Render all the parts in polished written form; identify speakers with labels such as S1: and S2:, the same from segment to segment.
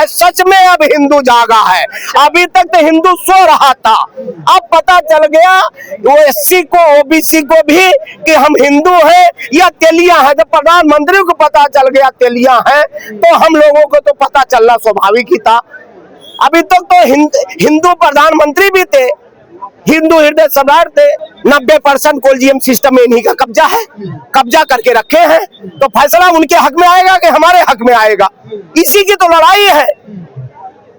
S1: सच में अब हिंदू जागा है। अभी तक तो हिंदू सो रहा था, अब पता चल गया वो एससी को ओबीसी को भी कि हम हिंदू हैं या तेलियां हैं। जब प्रधानमंत्री को पता चल गया तेलियां हैं तो हम लोगों को तो पता चलना स्वाभाविक ही था। अभी तक तो हिंदू प्रधानमंत्री भी थे, हिंदू हृदय सम्राट थे। 90% कोलिजियम सिस्टम में इन्हीं का कब्जा है, कब्जा करके रखे हैं। तो फैसला उनके हक में आएगा कि हमारे हक में आएगा, इसी की तो लड़ाई है।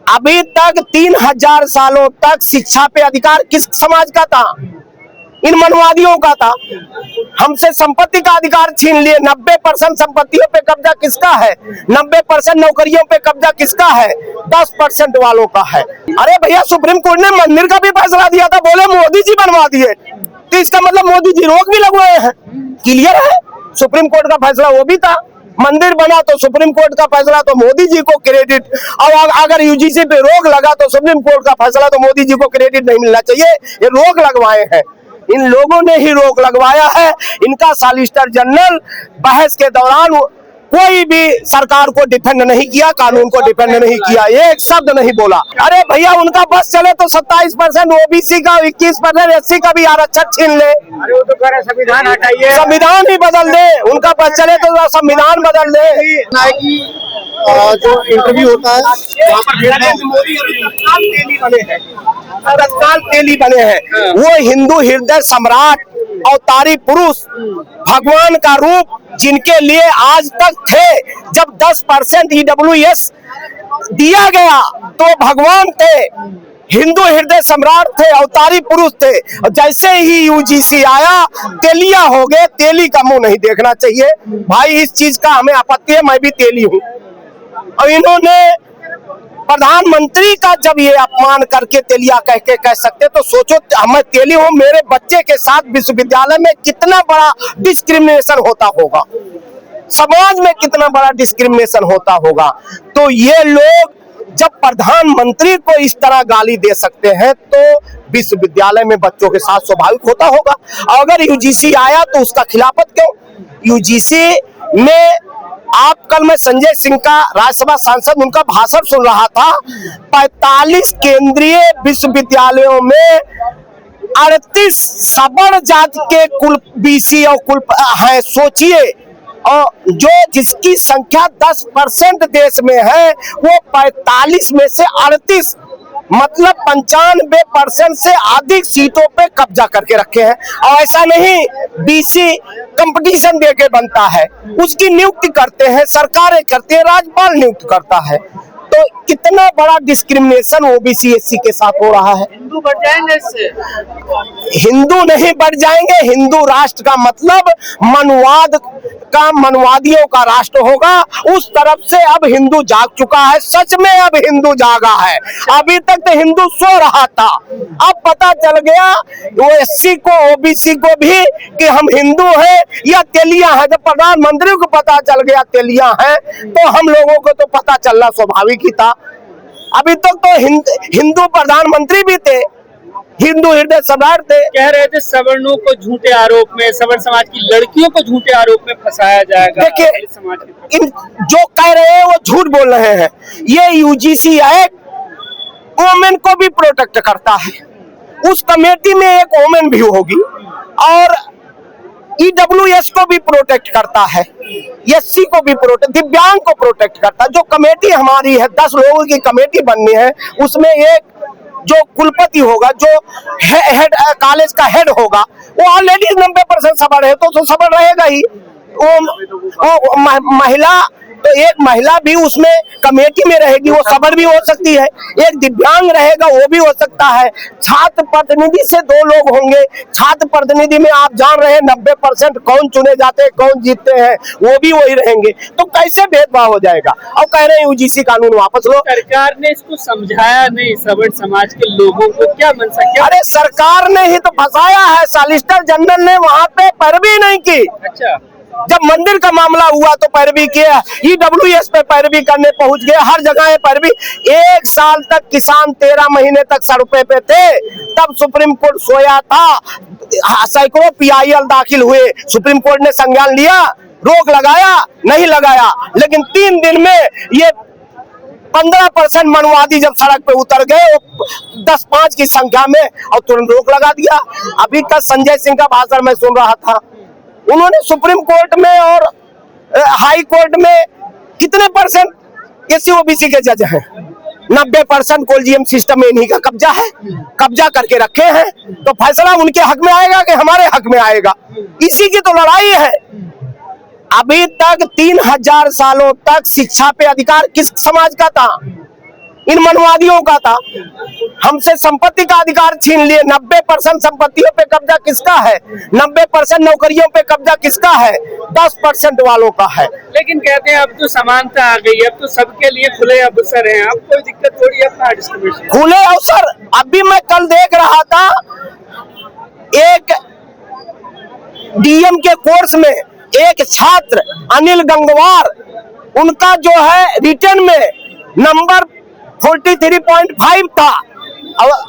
S1: अभी तक 3000 सालों तक शिक्षा पे अधिकार किस समाज का था? इन मनवादियों का था। हमसे संपत्ति का अधिकार छीन लिए। 90% संपत्तियों पे कब्जा किसका है? 90% नौकरियों पे कब्जा किसका है? 10% वालों का है। अरे भैया, सुप्रीम कोर्ट ने मंदिर का भी फैसला दिया था, बोले मोदी जी बनवा दिए, तो इसका मतलब मोदी जी रोक भी लगवाए हैं। क्लियर है, सुप्रीम कोर्ट का फैसला वो भी था। मंदिर बना तो सुप्रीम कोर्ट का फैसला, तो मोदी जी को क्रेडिट। और अगर यूजीसी पे रोक लगा तो सुप्रीम कोर्ट का फैसला, तो मोदी जी को क्रेडिट नहीं मिलना चाहिए। ये रोक लगवाए हैं, इन लोगों ने ही रोक लगवाया है। इनका सॉलिसिटर जनरल बहस के दौरान कोई भी सरकार को डिफेंड नहीं किया, कानून को डिफेंड नहीं किया, एक शब्द नहीं बोला। अरे भैया, उनका बस चले तो 27% ओबीसी का, 21% एससी का भी आरक्षण छीन ले।
S2: अरे वो तो कह रहे संविधान हटाइए,
S1: संविधान ही बदल दे। उनका बस चले तो संविधान बदल दे।
S2: जो इंटरव्यू होता है वहाँ पर
S1: तत्काल तेली बने हैं। वो हिंदू हृदय सम्राट, अवतारी पुरुष, भगवान का रूप, जिनके लिए आज तक थे। जब 10% ईडब्ल्यूएस दिया गया तो भगवान थे, हिंदू हृदय सम्राट थे, अवतारी पुरुष थे। जैसे ही यूजीसी आया, तेलिया हो गए। तेली का मुंह नहीं देखना चाहिए भाई, इस चीज का हमें आपत्ति है। मैं भी तेली हूँ। और इन्होंने प्रधानमंत्री का जब ये अपमान करके तेलिया कह सकते, तो सोचो मैं तेली हूँ, मेरे बच्चे के साथ विश्वविद्यालय में कितना बड़ा डिस्क्रिमिनेशन होता होगा, समाज में कितना बड़ा डिस्क्रिमिनेशन होता होगा। तो ये लोग जब प्रधानमंत्री को इस तरह गाली दे सकते हैं तो विश्वविद्यालय में बच्चों के साथ स्वाभाविक होता होगा। और अगर यूजीसी आया तो उसका खिलाफत क्यों? यूजीसी में आप कल मैं संजय सिंह का, राज्यसभा सांसद, उनका भाषण सुन रहा था। 45 केंद्रीय विश्वविद्यालयों में 38 सवर्ण जाति के कुल बीसी और कुल है, सोचिए। और जिसकी संख्या 10% देश में है, वो 45 में से 38 मतलब 95% से अधिक सीटों पे कब्जा करके रखे हैं। और ऐसा नहीं, बीसी कंपटीशन देके बनता है, उसकी नियुक्ति करते हैं, सरकारें करती है, राज्यपाल नियुक्त करता है। तो कितना बड़ा डिस्क्रिमिनेशन ओबीसी एससी के साथ हो रहा है।
S2: हिंदू बढ़ जाएंगे इससे?
S1: हिंदू नहीं बढ़ जाएंगे। हिंदू राष्ट्र का मतलब मनवाद का, मनवादियों का राष्ट्र होगा। उस तरफ से अब हिंदू जाग चुका है, सच में अब हिंदू जागा है। अभी तक तो हिंदू सो रहा था, अब पता चल गया वो एससी को ओबीसी को भी कि हम हिंदू हैं या तेलियां हैं। जब प्रधानमंत्री को पता चल गया तेलियां हैं तो हम लोगों को तो पता चलना स्वाभाविक ही था। अभी तक तो हिंदू प्रधानमंत्री भी थे, हिंदू हृदय सम्राट थे।
S2: कह रहे थे सवर्णों को झूठे आरोप में, सवर्ण समाज की लड़कियों को झूठे आरोप में फंसाया जाएगा।
S1: देखिए, जो कह रहे हैं वो झूठ बोल रहे हैं। ये यूजीसी एक्ट वोमेन को भी प्रोटेक्ट करता है, उस कमेटी में एक वोमेन भी होगी, और ईडब्ल्यूएस को भी प्रोटेक्ट करता है, एससी को भी प्रोटेक्ट, दिव्यांग को प्रोटेक्ट करता है। जो कमेटी हमारी है, 10 लोगों की कमेटी बननी है, उसमें एक जो कुलपति होगा, जो हेड कॉलेज का हेड होगा, वो ऑलरेडी 90% सवर्ण है, तो सवर्ण रहेगा ही। वो महिला, तो एक महिला भी उसमें कमेटी में रहेगी, वो सवर्ण भी हो सकती है। एक दिव्यांग रहेगा, वो भी हो सकता है। छात्र प्रतिनिधि से 2 लोग होंगे। छात्र प्रतिनिधि में आप जान रहे हैं 90% कौन चुने जाते हैं, कौन जीतते हैं, वो भी वही रहेंगे। तो कैसे भेदभाव हो जाएगा? और कह रहे हैं यूजीसी कानून वापस लो।
S2: सरकार ने इसको समझाया नहीं सवर्ण समाज के लोगों को, क्या मंशा क्या?
S1: अरे सरकार ने ही तो फंसाया है। सॉलिसिटर जनरल ने वहाँ पे पैरवी नहीं की।
S2: अच्छा,
S1: जब मंदिर का मामला हुआ तो पैरवी किया, ईडब्ल्यूएस पे पैरवी करने पहुंच गए, हर जगह पैरवी। 1 साल तक किसान 13 महीने तक सड़कों पे थे, तब सुप्रीम कोर्ट सोया था। सैकड़ों पीआईएल दाखिल हुए, सुप्रीम कोर्ट ने संज्ञान लिया, रोक लगाया नहीं लगाया, लेकिन 3 दिन में ये 15% मनवादी जब सड़क पे उतर गए 10-5 की संख्या में, और तुरंत रोक लगा दिया। अभी तक संजय सिंह का भाषण मैं सुन रहा था, उन्होंने सुप्रीम कोर्ट में और हाई कोर्ट में कितने परसेंट एससी ओबीसी के जज हैं? 90% कोलिजियम सिस्टम में इन्हीं का कब्जा है, कब्जा करके रखे हैं। तो फैसला उनके हक में आएगा कि हमारे हक में आएगा? इसी की तो लड़ाई है। अभी तक 3000 सालों तक शिक्षा पे अधिकार किस समाज का था? इन मनवादियों का था। हमसे संपत्ति का अधिकार छीन लिए। 90% संपत्तियों पे कब्जा किसका है? 90% नौकरियों पे कब्जा किसका है? 10% वालों का है।
S2: लेकिन कहते हैं अब तो समानता आ गई, अब तो सबके लिए खुले अवसर हैं, अब कोई दिक्कत थोड़ी है अपना डिस्ट्रीब्यूशन।
S1: खुले अवसर, अभी मैं कल देख रहा था एक डीएम के कोर्स में एक छात्र अनिल गंगवार, उनका जो है रिटर्न में नंबर 43.5 था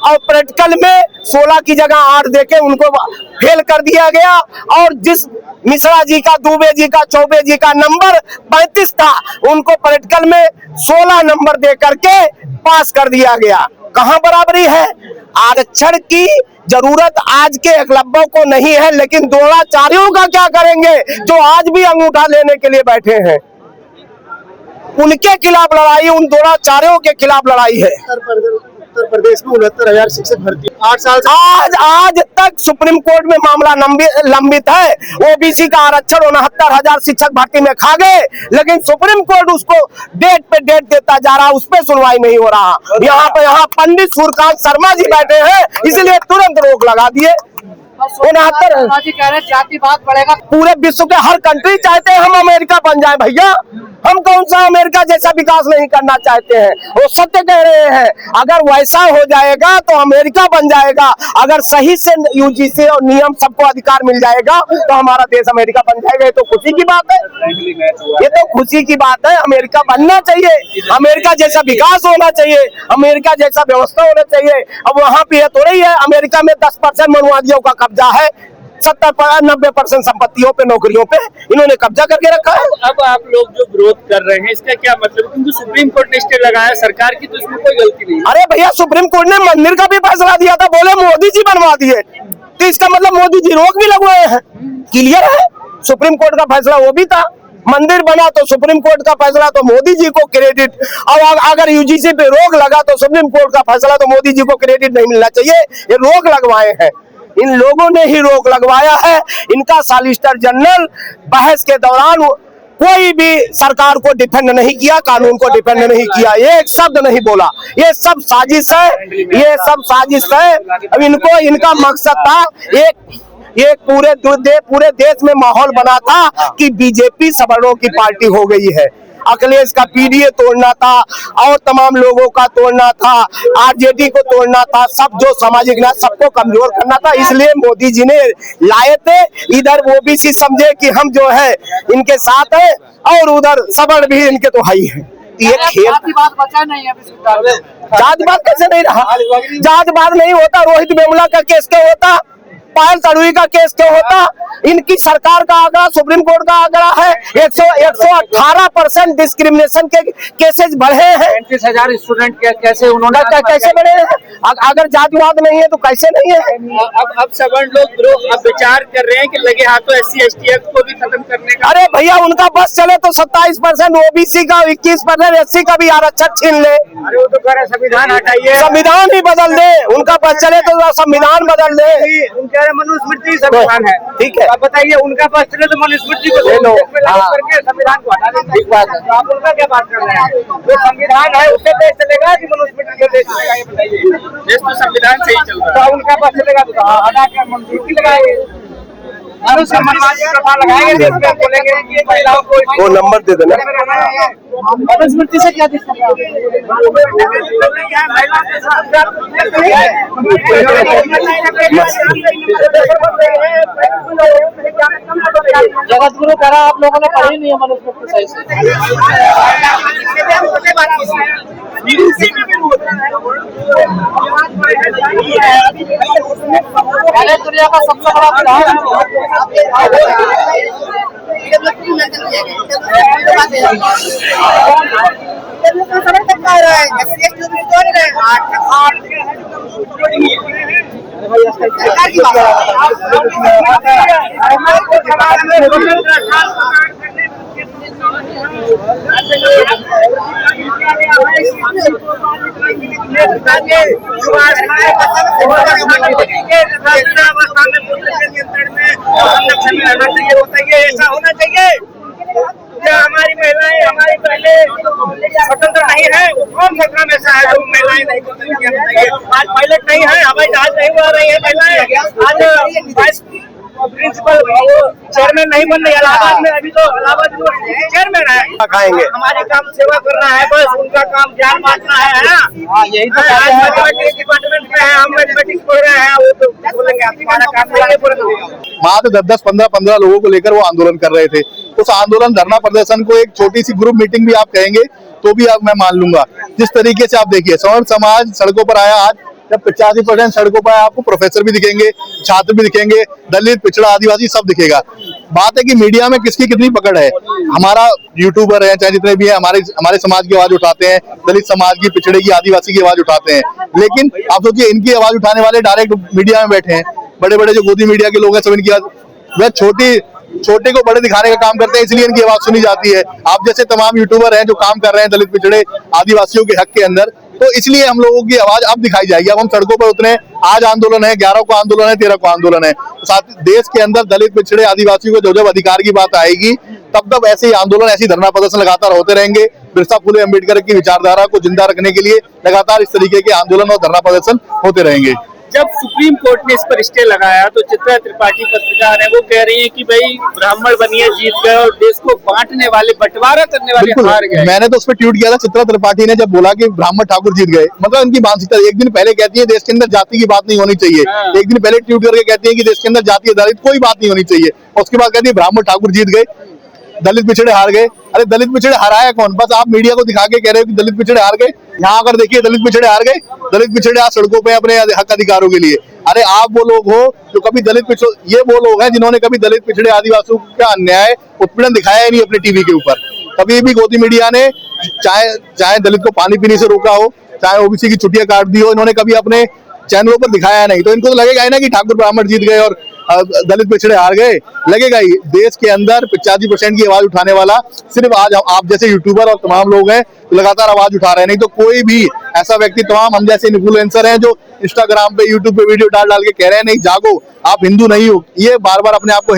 S1: और प्रैक्टिकल में 16 की जगह 8 देके उनको फेल कर दिया गया। और जिस मिश्रा जी का, दुबे जी का, चौबे जी का नंबर 35 था, उनको प्रैक्टिकल में 16 नंबर दे करके पास कर दिया गया। कहां बराबरी है? आरक्षण की जरूरत आज के एकलव्यों को नहीं है, लेकिन द्रोणाचार्यों का क्या करेंगे जो आज भी अंगूठा लेने के लिए बैठे हैं? उनके खिलाफ लड़ाई, उन द्रोणाचार्यों के खिलाफ लड़ाई है।
S3: उत्तर प्रदेश में 69,000 शिक्षक भर्ती 8 साल से
S1: आज तक सुप्रीम कोर्ट में मामला लंबित है। ओबीसी का आरक्षण 69,000 शिक्षक भर्ती में खा गए, लेकिन सुप्रीम कोर्ट उसको डेट पे डेट देता जा रहा, उस पर सुनवाई नहीं हो रहा। यहाँ पंडित सूर्यकांत शर्मा जी बैठे हैं, इसलिए तुरंत रोक लगा दिए। 69
S3: जातिवाद बढ़ेगा।
S1: पूरे विश्व के हर कंट्री चाहते हैं हम अमेरिका बन जाए भैया, हम कौन सा अमेरिका जैसा विकास नहीं करना चाहते हैं? वो सत्य कह रहे हैं। अगर वैसा हो जाएगा तो अमेरिका बन जाएगा। अगर सही से यूजीसी और नियम सबको अधिकार मिल जाएगा तो हमारा देश अमेरिका बन जाएगा। ये तो खुशी की बात है, ये तो खुशी की बात है। अमेरिका बनना चाहिए, अमेरिका जैसा विकास होना चाहिए, अमेरिका जैसा व्यवस्था होना चाहिए। अब वहाँ पे तो रही है, अमेरिका में 10% मनवादियों का कब्जा है, 70-90% संपत्तियों पे, नौकरियों पे इन्होंने कब्जा करके रखा है।
S2: अब आप लोग जो विरोध कर रहे हैं इसका क्या मतलब? क्योंकि सुप्रीम कोर्ट ने स्टे लगाया सरकार की, तो इसमें कोई गलती नहीं।
S1: अरे भैया, सुप्रीम कोर्ट ने मंदिर का भी फैसला दिया था, बोले मोदी जी बनवा दिए, तो इसका मतलब मोदी जी रोक भी लगवाए हैं। क्लियर है, सुप्रीम कोर्ट का फैसला वो भी था। मंदिर बना तो सुप्रीम कोर्ट का फैसला, तो मोदी जी को क्रेडिट। और अगर यूजीसी पे रोक लगा तो सुप्रीम कोर्ट का फैसला, तो मोदी जी को क्रेडिट नहीं मिलना चाहिए। ये रोक लगवाए हैं, इन लोगों ने ही रोक लगवाया है। इनका सॉलिसिटर जनरल बहस के दौरान कोई भी सरकार को डिफेंड नहीं किया, कानून को डिफेंड नहीं किया, एक शब्द नहीं बोला। ये सब साजिश है, ये सब साजिश है। अब इनको, इनका मकसद था एक पूरे देश में माहौल बना था कि बीजेपी सवर्णों की पार्टी हो गई है। अखिलेश का पीडीए तोड़ना था और तमाम लोगों का तोड़ना था, आरजेडी को तोड़ना था, सब जो सामाजिक न्याय सबको कमजोर करना था। इसलिए मोदी जी ने लाए थे। इधर ओबीसी समझे कि हम जो है इनके साथ है, और उधर सवर्ण भी इनके तो हाई है। ये खेल
S3: बचा नहीं है,
S1: जातिवाद कैसे नहीं रहा? जातिवाद नहीं होता, रोहित वेमुला का केस क्यों होता, पायल तड़वी का केस क्यों होता? इनकी सरकार का आंकड़ा, सुप्रीम कोर्ट का आंकड़ा है 118% डिस्क्रिमिनेशन के केसेस बढ़े हैं।
S3: 35,000 स्टूडेंट कैसे उन्होंने
S1: कैसे बढ़े हैं? अगर जातिवाद नहीं है तो कैसे नहीं है?
S2: अब सवर्ण लोग अब विचार कर रहे हैं कि लगे हाथों SC ST एक्ट को भी खत्म करने का।
S1: अरे भैया, उनका बस चले तो 27% ओबीसी का, 21% SC का भी आरक्षण छीन ले।
S3: अरे वो तो कह रहे संविधान हटाइए,
S1: संविधान ही बदल दे। उनका बस चले तो संविधान बदल दे।
S3: उनके मनुस्मृति संविधान है,
S1: ठीक है।
S3: आप बताइए, उनका पास चले तो मनुस्मृति को करके संविधान को हटा दें। ठीक बात है, तो आप उनका क्या बात कर रहे हैं? जो संविधान है उससे देश चलेगा कि मनुस्मृति का देश चलेगा? ये बताइए।
S2: देश तो संविधान से ही चल रहा है,
S3: तो उनका पास चलेगा तो हटा के मनुस्मृति लगाएंगे, लगाएंगे, देश में बोलेंगे कि महिलाओं को
S1: वो नंबर दे देना।
S3: मनुस्मृति से क्या दिक्कत है? जगत गुरु कह रहा, आप लोगों ने पढ़ी नहीं है मनुस्मृति सही से। दुनिया का सबसे बड़ा विधान समर्थन कर रहा है, SC/ST OBC जोड़ रहे हैं। सरकार की बात ऐसा होना चाहिए। क्या हमारी महिलाएं हमारी पहले स्वतंत्र नहीं है? कौन सा काम ऐसा है जो महिलाएं नहीं कर सकती? आज पायलट नहीं है, हवाई जहाज नहीं उड़ा रही है महिलाएं, आज वाइस प्रिंसिपल चेयरमैन नहीं बन रही। इलाहाबाद में अभी तो इलाहाबाद चेयरमैन है।
S1: खाएंगे
S3: हमारे काम सेवा करना है, बस उनका काम ज्ञान बांटना है ना। यही तो मैथमेटिक्स डिपार्टमेंट में है, हम मैथमेटिक्स पढ़ रहे हैं, वो तो बोलेंगे हमारा काम नहीं है।
S4: वहाँ तो 10-10, 15-15 लोगों को लेकर वो आंदोलन कर रहे थे। उस आंदोलन धरना प्रदर्शन को एक छोटी सी ग्रुप मीटिंग भी आप कहेंगे तो भी आप मैं मान लूंगा। जिस तरीके से आप देखिए सवर्ण समाज सड़कों पर आया, आज जब 85% सड़कों पर आपको प्रोफेसर भी दिखेंगे, छात्र भी दिखेंगे, दलित पिछड़ा आदिवासी सब दिखेगा। बात है कि मीडिया में किसकी कितनी पकड़ है। हमारा यूट्यूबर है चाहे जितने भी है, हमारे समाज की आवाज उठाते हैं, दलित समाज की, पिछड़े की, आदिवासी की आवाज उठाते हैं। लेकिन आप सोचिए इनकी आवाज उठाने वाले डायरेक्ट मीडिया में बैठे हैं, बड़े बड़े जो गोदी मीडिया के लोग हैं सब इनकी वह छोटे को बड़े दिखाने का काम करते हैं, इसलिए इनकी आवाज सुनी जाती है। आप जैसे तमाम यूट्यूबर हैं जो काम कर रहे हैं दलित पिछड़े आदिवासियों के हक के अंदर, तो इसलिए हम लोगों की आवाज अब दिखाई जाएगी। अब हम सड़कों पर उतरे, आज आंदोलन है, 11 को आंदोलन है, 13 को आंदोलन है। तो साथ देश के अंदर दलित पिछड़े आदिवासियों को जब अधिकार की बात आएगी तब ऐसे ही आंदोलन, ऐसी धरना प्रदर्शन लगातार होते रहेंगे। बिरसा फुले अम्बेडकर की विचारधारा को जिंदा रखने के लिए लगातार इस तरीके के आंदोलन और धरना प्रदर्शन होते रहेंगे।
S2: जब सुप्रीम कोर्ट ने इस पर स्टे लगाया तो चित्रा त्रिपाठी पत्रकार है, वो कह रही है कि भाई ब्राह्मण बनिए जीत गए और देश को बांटने वाले, बंटवारा करने वाले हार गए।
S4: मैंने तो उस पर ट्वीट किया था, चित्रा त्रिपाठी ने जब बोला कि ब्राह्मण ठाकुर जीत गए, मतलब उनकी मानसिकता एक दिन पहले कहती है देश के अंदर जाति की बात नहीं होनी चाहिए, एक दिन पहले ट्वीट करके कहती है कि देश के अंदर जाति आधारित कोई बात नहीं होनी चाहिए, और उसके बाद कहती है ब्राह्मण ठाकुर जीत गए, दलित पिछड़े हार गए। अरे दलित पिछड़े हराया कौन? बस आप मीडिया को दिखा के कह रहे हो कि दलित पिछड़े हार गए। यहाँ अगर देखिए दलित पिछड़े हार गए, दलित पिछड़े आज सड़कों पे अपने हक अधिकारों के लिए। अरे आप वो लोग हो जो कभी दलित पिछड़े, ये वो लोग हैं जिन्होंने कभी दलित पिछड़े आदिवासियों का अन्याय उत्पीड़न दिखाया ही नहीं अपने टीवी के ऊपर। कभी भी गोदी मीडिया ने चाहे दलित को पानी पीने से रोका हो, चाहे ओबीसी की छुट्टियां काट दी हो, इन्होंने कभी अपने चैनलों पर दिखाया नहीं। तो इनको तो लगेगा ही ना कि ठाकुर ब्राह्मण जीत गए और दलित पिछड़े हार गए, लगेगा ही। देश के अंदर 85% की आवाज उठाने वाला सिर्फ आज आप जैसे यूट्यूबर और तमाम लोग हैं लगातार आवाज उठा रहे हैं, नहीं तो कोई भी ऐसा व्यक्ति, तमाम हम जैसे इन्फ्लुएंसर हैं जो इंस्टाग्राम पे, यूट्यूब पे वीडियो डाल के कह रहे हैं नहीं जागो, आप हिंदू नहीं हो, ये बार बार अपने आप को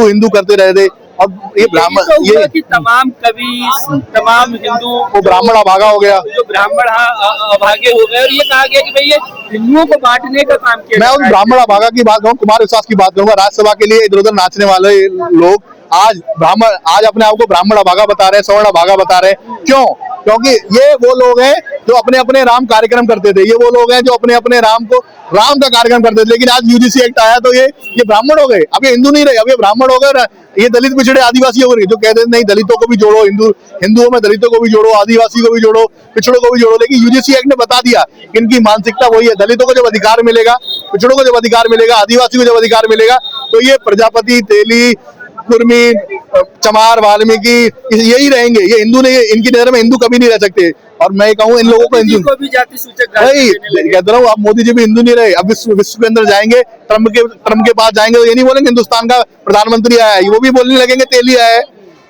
S4: हिंदू करते रह थे। अब ये ब्राह्मण, ये
S2: कि तमाम कवि, तमाम हिंदू,
S4: वो ब्राह्मण अभागा हो गया,
S2: जो ब्राह्मण अभागे हो गए, और ये कहा गया कि भाई ये हिंदुओं को बांटने का काम किया।
S4: मैं उस ब्राह्मण अभागा की बात करूँ, कुमार विश्वास की बात करूंगा। राज्यसभा के लिए इधर उधर नाचने वाले लोग आज अपने आप को ब्राह्मण अभागा बता रहे हैं, सवर्ण अभागा बता रहे हैं। क्यों? क्योंकि ये वो लोग हैं जो अपने अपने राम कार्यक्रम करते थे, ये वो लोग हैं जो अपने अपने राम का कार्यक्रम करते थे। लेकिन आज यूजीसी एक्ट आया तो ये ब्राह्मण हो गए, अब ये हिंदू नहीं रहे, अब ये ब्राह्मण हो गए, ये दलित पिछड़े आदिवासी हो गए। जो कहते हैं नहीं दलितों को भी जोड़ो, हिंदुओं में दलितों को भी जोड़ो, आदिवासी को भी जोड़ो, पिछड़ों को भी जोड़ो। लेकिन यूजीसी एक्ट ने बता दिया कि इनकी मानसिकता वही है, दलितों को जब अधिकार मिलेगा, पिछड़ों को जब अधिकार मिलेगा, आदिवासी को जब अधिकार मिलेगा, तो ये प्रजापति, तेली, कुर्मी, चमार, वाल्मीकि यही रहेंगे। ये हिंदू नहीं, इनकी नजर में हिंदू कभी नहीं रह सकते। और मैं कहूँ इन लोगों को हिंदू
S2: को भी जाति सूचक
S4: नहीं कहता रहा हूँ, अब मोदी जी भी हिंदू नहीं रहे। अब विश्व के अंदर जाएंगे, ट्रम्प के पास जाएंगे तो ये नहीं बोलेंगे हिंदुस्तान का प्रधानमंत्री आया है, वो भी बोलने लगेंगे तेली आया है।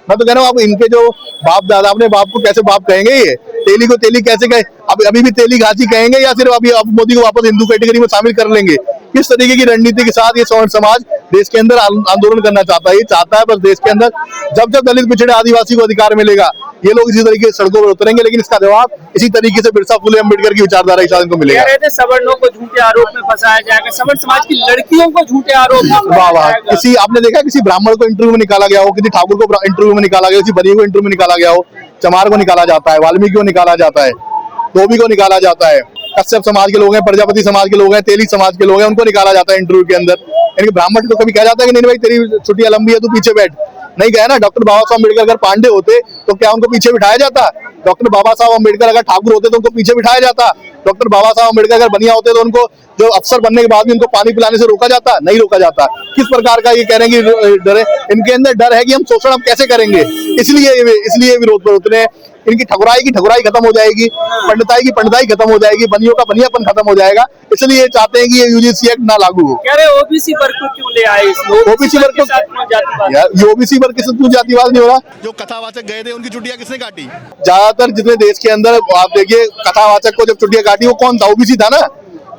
S4: मैं तो कह रहा हूँ, अब इनके जो बाप दादा, अपने बाप को कैसे बाप कहेंगे? ये तेली को तेली कैसे कहे? अभी भी तेली घासी कहेंगे या सिर्फ अभी अब मोदी को वापस हिंदू कैटेगरी में शामिल कर लेंगे? किस तरीके की रणनीति के साथ ये सवर्ण समाज देश के अंदर आंदोलन करना चाहता है? ये चाहता है बस देश के अंदर जब दलित पिछड़े आदिवासी को अधिकार मिलेगा, ये लोग इसी तरीके से सड़कों पर उतरेंगे। लेकिन इसका जवाब इसी तरीके से बिरसा फुले अम्बेडकर की विचारधारा के साथ इनको मिलेगा।
S2: सवर्णों को झूठे आरोप में फंसाया जाएगा, सवर्ण समाज की लड़कियों को झूठे आरोप में
S4: वाह वाह। किसी आपने देखा किसी ब्राह्मण को इंटरव्यू में निकाला गया हो, किसी ठाकुर को इंटरव्यू में निकाला गया हो, किसी बनिए को इंटरव्यू में निकाला गया हो, चमार को निकाला जाता है, वाल्मीकि को निकाला जाता है, धोबी को निकाला जाता है, कश्यप समाज के लोग हैं, प्रजापति समाज के लोग हैं, तेली समाज के लोग हैं, उनको निकाला जाता है इंटरव्यू के अंदर। इनके ब्राह्मण को कभी कहा जाता है कि नहीं भाई तेरी छुट्टियां लंबी है, तू पीछे बैठ? नहीं गया ना। डॉक्टर बाबा साहब अम्बेडकर अगर पांडे होते तो क्या उनको पीछे बिठाया जाता? डॉक्टर बाबा साहब अम्बेडकर अगर ठाकुर होते तो उनको पीछे बिठाया जाता? डॉक्टर बाबा साहब अम्बेडकर अगर बनिया होते तो उनको जो अफसर बनने के बाद भी उनको पानी पिलाने से रोका जाता? नहीं रोका जाता। किस प्रकार का ये कह रहे हैं कि डर है? इनके अंदर डर है कि हम शोषण अब कैसे करेंगे, इसलिए विरोध पर उतरे। इनकी ठकुराई की ठकुराई खत्म हो जाएगी, पंडिताई की पंडिताई खत्म हो जाएगी, बनियों का बनियापन खत्म हो जाएगा। इसलिए ये चाहते हैं कि ये यूजीसी एक्ट ना लागू हो।
S2: कह रहे ओबीसी वर्ग को क्यों ले आए इसमें?
S4: ओबीसी वर्ग को
S2: जातिवाद।
S4: यार, ये ओबीसी वर्ग के साथ क्यों जातिवाद नहीं हो रहा? जो कथावाचक गए थे उनकी छुट्टियां किसने काटी? ज्यादातर जितने देश के अंदर आप देखिए, कथावाचक को जब छुट्टियां काटी वो कौन था? ओबीसी था ना।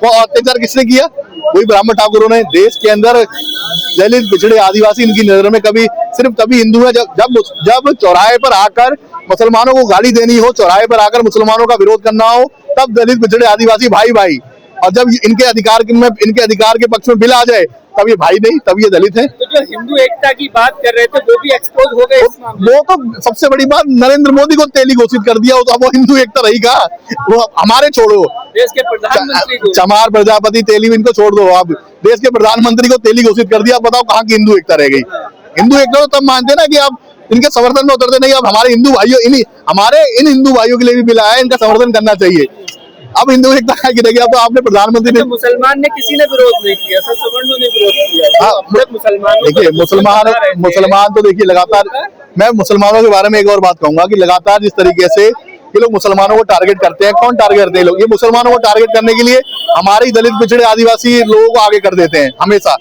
S4: वो अत्याचार किसने किया? वही ब्राह्मण ठाकुरों ने। देश के अंदर दलित, पिछड़े, आदिवासी इनकी नजर में कभी सिर्फ तभी हिंदू है जब चौराहे पर आकर मुसलमानों को गाली देनी हो, चौराहे पर आकर मुसलमानों का विरोध करना हो, तब दलित, पिछड़े, आदिवासी भाई भाई। और जब इनके अधिकार के पक्ष में बिल आ जाए तब ये भाई नहीं, तब ये दलित हैं।
S2: तो जो हिंदू एकता की बात कर रहे थे वो भी एक्सपोज हो गए इस मामले में।
S4: वो तो सबसे बड़ी बात, नरेंद्र मोदी को तेली घोषित कर दिया, तो अब वो हिंदू एकता रही कहा? वो हमारे छोड़ो,
S2: देश के प्रधानमंत्री को
S4: चमार प्रजापति तेली इनको छोड़ दो। आप देश के प्रधानमंत्री को तेली घोषित कर दिया, बताओ कहाँ की हिंदू एकता रह गई? हिंदू एकता तो तब मानते ना कि आप इनके समर्थन में उतरते नहीं। अब हमारे हिंदू भाइयों इन हिंदू भाइयों के लिए भी बिल आया, इनका समर्थन करना चाहिए। अब हिंदू एकता कहाँ की रह गई? अब तो आपने प्रधानमंत्री ने,
S2: मुसलमान ने किसी ने विरोध नहीं किया, सब सवर्णों ने विरोध किया।
S4: देखिए मुसलमान तो देखिए लगातार, मैं मुसलमानों के बारे में एक और बात कहूंगा कि लगातार जिस तरीके से ये लोग मुसलमानों को टारगेट करते हैं, कौन टारगेट करते हैं लोग? ये मुसलमानों को टारगेट करने के लिए हमारे दलित, पिछड़े, आदिवासी लोगों को आगे कर देते हैं हमेशा।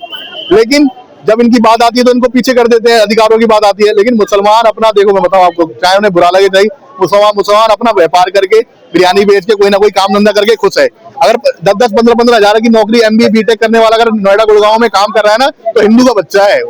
S4: लेकिन जब इनकी बात आती है तो इनको पीछे कर देते हैं, अधिकारों की बात आती है। लेकिन मुसलमान अपना, देखो मैं बताऊं आपको, चाहे उन्हें बुरा लगे चाहे, मुसलमान अपना व्यापार करके, बिरयानी बेच के, कोई ना कोई काम धंधा करके खुश है। अगर 10-10, 15-15 हजार की नौकरी, MBA BTech करने वाला अगर नोएडा, गुड़गांव में काम कर रहा है ना, तो हिंदू का बच्चा है।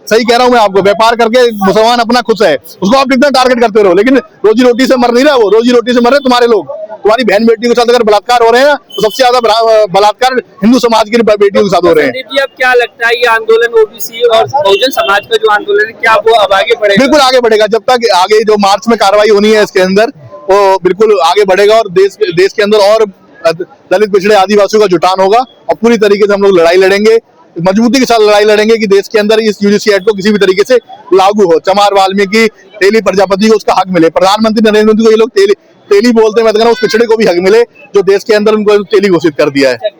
S4: सही कह रहा हूं मैं आपको, व्यापार करके मुसलमान अपना खुश है, उसको आप कितना टारगेट करते रहो। लेकिन रोजी रोटी से मर नहीं रहा वो, रोजी रोटी से मर रहे तुम्हारे लोग। तुम्हारी बहन बेटी के साथ अगर बलात्कार हो रहे हैं तो सबसे ज्यादा बलात्कार हिंदू समाज की बेटियों के साथ हो रहे हैं।
S2: जी, अब क्या लगता है ये आंदोलन ओबीसी और बहुजन समाज का जो आंदोलन है, क्या वो अब आगे बढ़ेगा?
S4: बिल्कुल आगे बढ़ेगा। जब तक आगे जो मार्च में कार्रवाई होनी है इसके अंदर, वो बिल्कुल आगे बढ़ेगा और देश के अंदर और दलित, पिछड़े, आदिवासियों का जुटान होगा और पूरी तरीके से हम लोग लड़ाई लड़ेंगे, मजबूती के साथ लड़ाई लड़ेंगे कि देश के अंदर इस यूजीसी एक्ट को किसी भी तरीके से लागू हो। चमार, वाल्मीकि, तेली प्रजापति को उसका हक मिले। प्रधानमंत्री नरेंद्र मोदी को ये लोग तेली बोलते हैं, मैं तो कह रहा हूं उस पिछड़े को भी हक मिले जो देश के अंदर उनको तेली घोषित कर दिया है।